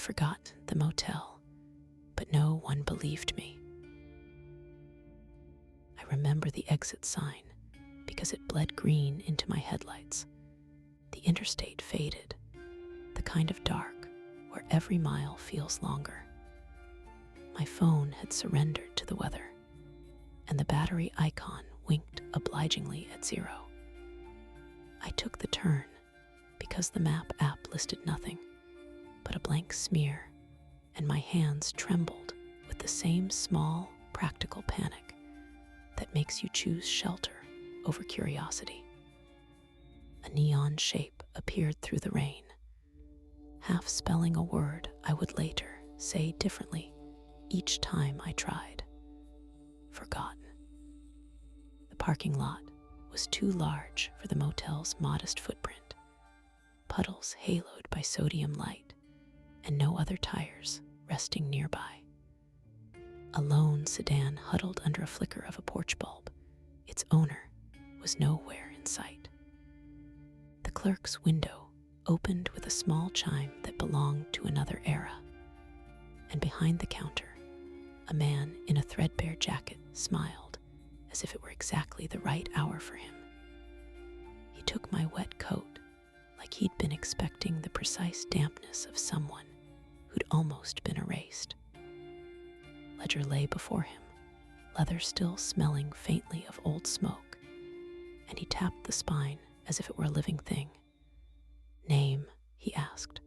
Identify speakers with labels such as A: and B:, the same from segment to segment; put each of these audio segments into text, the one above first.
A: forgot the motel, but no one believed me. I remember the exit sign because it bled green into my headlights. The interstate faded, the kind of dark where every mile feels longer. My phone had surrendered to the weather, and the battery icon winked obligingly at 0. I took the turn because the map app listed nothing but a blank smear, and my hands trembled with the same small, practical panic that makes you choose shelter over curiosity. A neon shape appeared through the rain, half spelling a word I would later say differently each time I tried. Forgotten. The parking lot was too large for the motel's modest footprint, puddles haloed by sodium light, and no other tires resting nearby. A lone sedan huddled under a flicker of a porch bulb. Its owner was nowhere in sight. The clerk's window opened with a small chime that belonged to another era, and behind the counter, a man in a threadbare jacket smiled as if it were exactly the right hour for him. He took my wet coat like he'd been expecting the precise dampness of someone who'd almost been erased. Ledger lay before him, leather still smelling faintly of old smoke, and he tapped the spine as if it were a living thing. "Name?" he asked.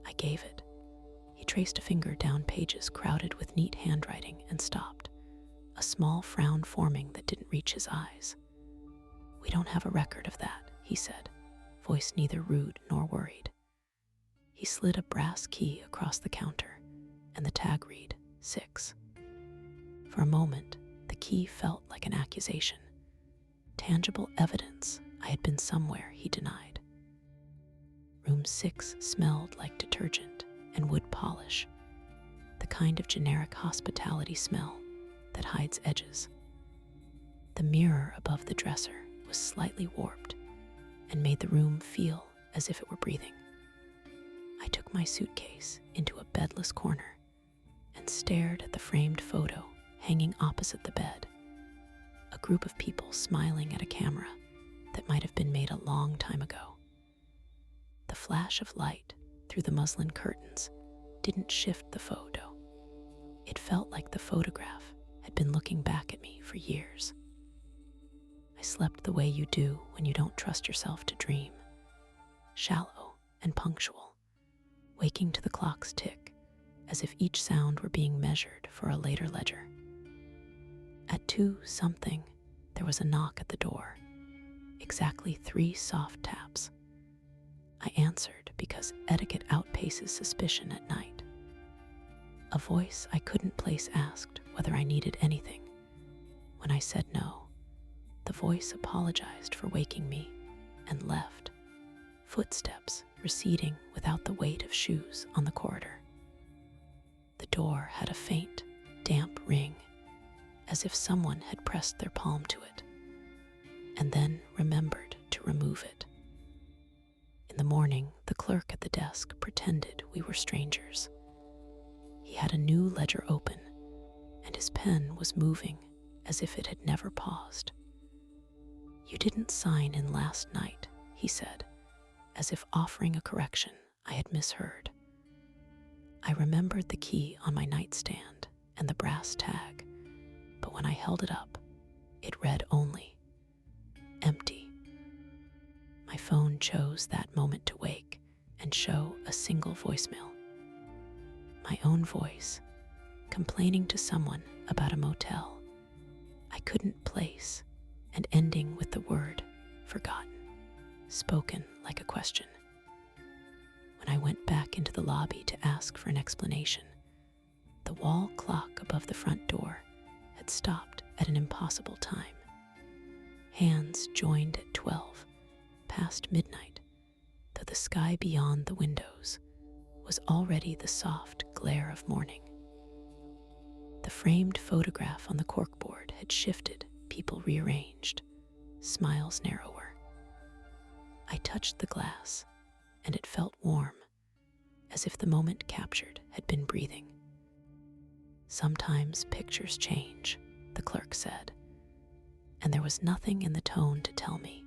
A: I gave it. He traced a finger down pages crowded with neat handwriting and stopped, a small frown forming that didn't reach his eyes. "We don't have a record of that," he said, voice neither rude nor worried. He slid a brass key across the counter, and the tag read 6. For a moment, the key felt like an accusation, tangible evidence I had been somewhere he denied. Room 6 smelled like detergent and wood polish, the kind of generic hospitality smell that hides edges. The mirror above the dresser was slightly warped and made the room feel as if it were breathing. I took my suitcase into a bedless corner and stared at the framed photo hanging opposite the bed, a group of people smiling at a camera that might have been made a long time ago. The flash of light through the muslin curtains didn't shift the photo. It felt like the photograph had been looking back at me for years. I slept the way you do when you don't trust yourself to dream, shallow and punctual, waking to the clock's tick as if each sound were being measured for a later ledger. At 2-something, there was a knock at the door, exactly 3 soft taps. I answered because etiquette outpaces suspicion at night. A voice I couldn't place asked whether I needed anything. When I said no, the voice apologized for waking me and left, footsteps receding without the weight of shoes on the corridor. The door had a faint, damp ring, as if someone had pressed their palm to it, and then remembered to remove it. In the morning, the clerk at the desk pretended we were strangers. He had a new ledger open, and his pen was moving as if it had never paused. "You didn't sign in last night," he said, as if offering a correction I had misheard. I remembered the key on my nightstand and the brass tag, but when I held it up, it read only empty. My phone chose that moment to wake and show a single voicemail. My own voice, complaining to someone about a motel I couldn't place, and ending with the word forgotten, spoken like a question. When I went back into the lobby to ask for an explanation, the wall clock above the front door had stopped at an impossible time. Hands joined at 12, past midnight, though the sky beyond the windows was already the soft glare of morning. The framed photograph on the corkboard had shifted, people rearranged, smiles narrower. I touched the glass, and it felt warm, as if the moment captured had been breathing. "Sometimes pictures change," the clerk said, and there was nothing in the tone to tell me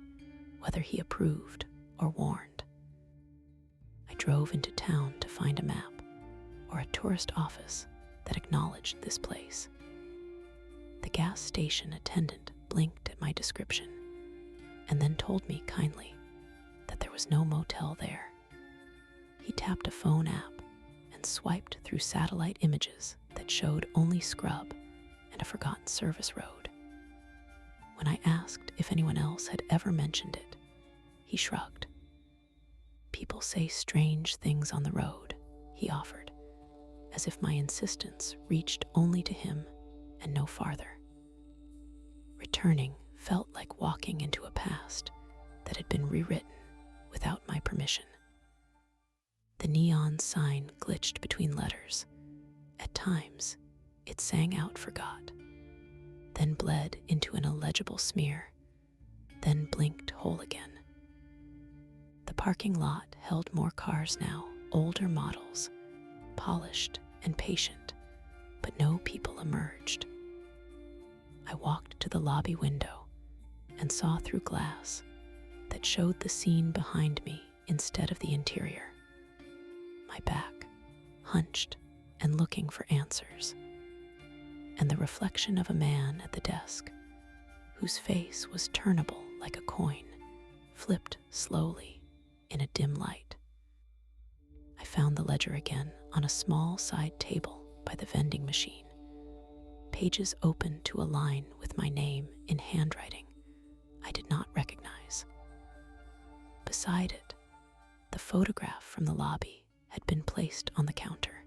A: whether he approved or warned. I drove into town to find a map or a tourist office that acknowledged this place. The gas station attendant blinked at my description and then told me kindly that there was no motel there. He tapped a phone app and swiped through satellite images that showed only scrub and a forgotten service road. When I asked if anyone else had ever mentioned it, he shrugged. "People say strange things on the road," he offered, as if my insistence reached only to him and no farther. Returning felt like walking into a past that had been rewritten without my permission. The neon sign glitched between letters. At times, it sang out "forgot," then bled into an illegible smear, then blinked whole again. The parking lot held more cars now, older models, polished and patient, but no people emerged. I walked to the lobby window and saw through glass that showed the scene behind me instead of the interior. My back, hunched and looking for answers, and the reflection of a man at the desk, whose face was turnable like a coin, flipped slowly in a dim light. I found the ledger again on a small side table by the vending machine, pages open to a line with my name in handwriting I did not recognize. Beside it, the photograph from the lobby had been placed on the counter.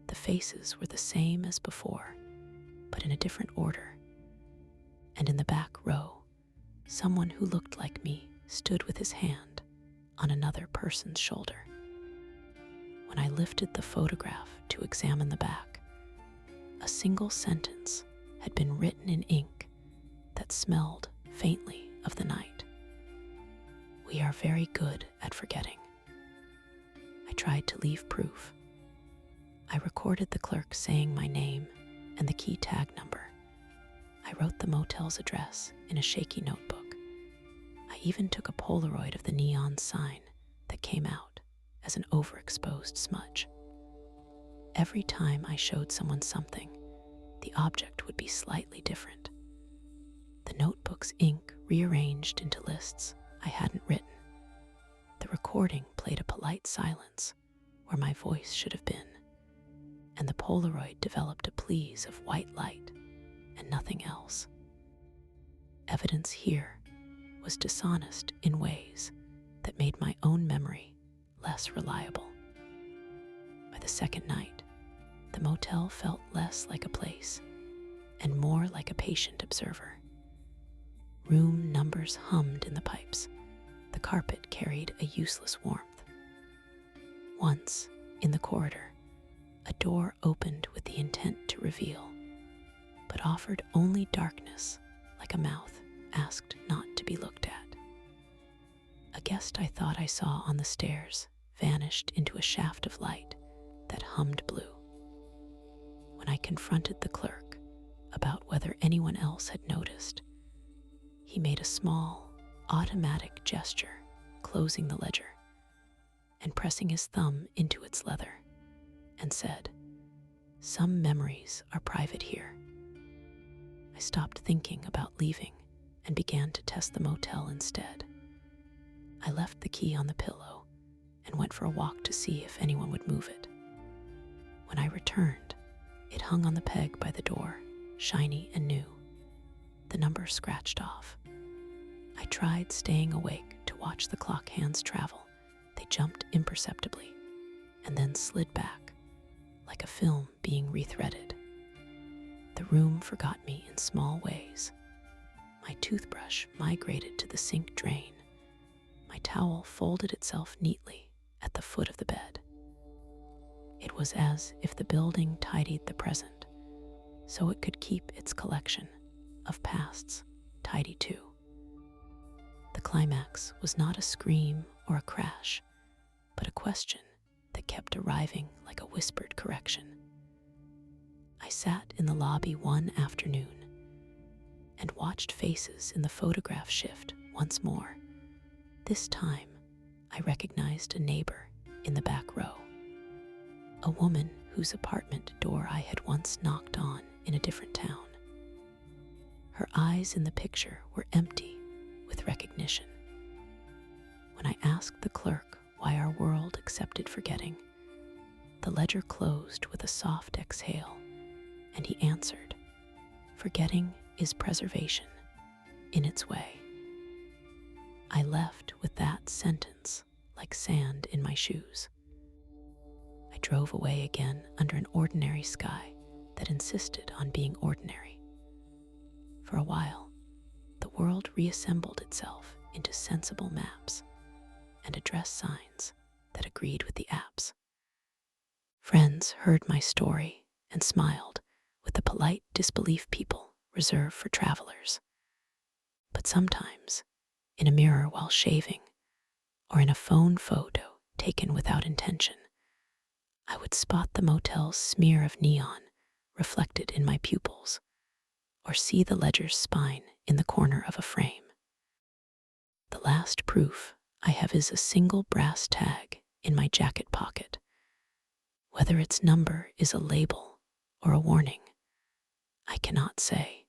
A: The faces were the same as before, but in a different order. And in the back row, someone who looked like me stood with his hand on another person's shoulder. When I lifted the photograph to examine the back, a single sentence had been written in ink that smelled faintly of the night. "We are very good at forgetting." I tried to leave proof. I recorded the clerk saying my name and the key tag number. I wrote the motel's address in a shaky notebook. I even took a Polaroid of the neon sign that came out as an overexposed smudge. Every time I showed someone something, the object would be slightly different. The notebook's ink rearranged into lists I hadn't written. The recording played a polite silence where my voice should have been, and the Polaroid developed a please of white light and nothing else. Evidence here was dishonest in ways that made my own memory less reliable. By the second night, the motel felt less like a place and more like a patient observer. Room numbers hummed in the pipes. The carpet carried a useless warmth. Once, in the corridor, a door opened with the intent to reveal, but offered only darkness, like a mouth asked not to be looked at. A guest I thought I saw on the stairs vanished into a shaft of light that hummed blue. When I confronted the clerk about whether anyone else had noticed, he made a small, automatic gesture, closing the ledger and pressing his thumb into its leather, and said, "Some memories are private here." I stopped thinking about leaving and began to test the motel instead. I left the key on the pillow and went for a walk to see if anyone would move it. When I returned, it hung on the peg by the door, shiny and new, the number scratched off. I tried staying awake to watch the clock hands travel. They jumped imperceptibly and then slid back, like a film being rethreaded. The room forgot me in small ways. My toothbrush migrated to the sink drain. My towel folded itself neatly at the foot of the bed. It was as if the building tidied the present, so it could keep its collection of pasts tidy too. The climax was not a scream or a crash, but a question that kept arriving like a whispered correction. I sat in the lobby one afternoon and watched faces in the photograph shift once more. This time, I recognized a neighbor in the back row, a woman whose apartment door I had once knocked on in a different town. Her eyes in the picture were empty with recognition. When I asked the clerk why our world accepted forgetting, the ledger closed with a soft exhale, and he answered, "Forgetting is preservation in its way." I left with that sentence like sand in my shoes. I drove away again under an ordinary sky that insisted on being ordinary. For a while, the world reassembled itself into sensible maps and address signs that agreed with the apps. Friends heard my story and smiled with the polite disbelief people reserve for travelers. But sometimes, in a mirror while shaving, or in a phone photo taken without intention, I would spot the motel's smear of neon reflected in my pupils, or see the ledger's spine in the corner of a frame. The last proof I have is a single brass tag in my jacket pocket. Whether its number is a label or a warning, I cannot say.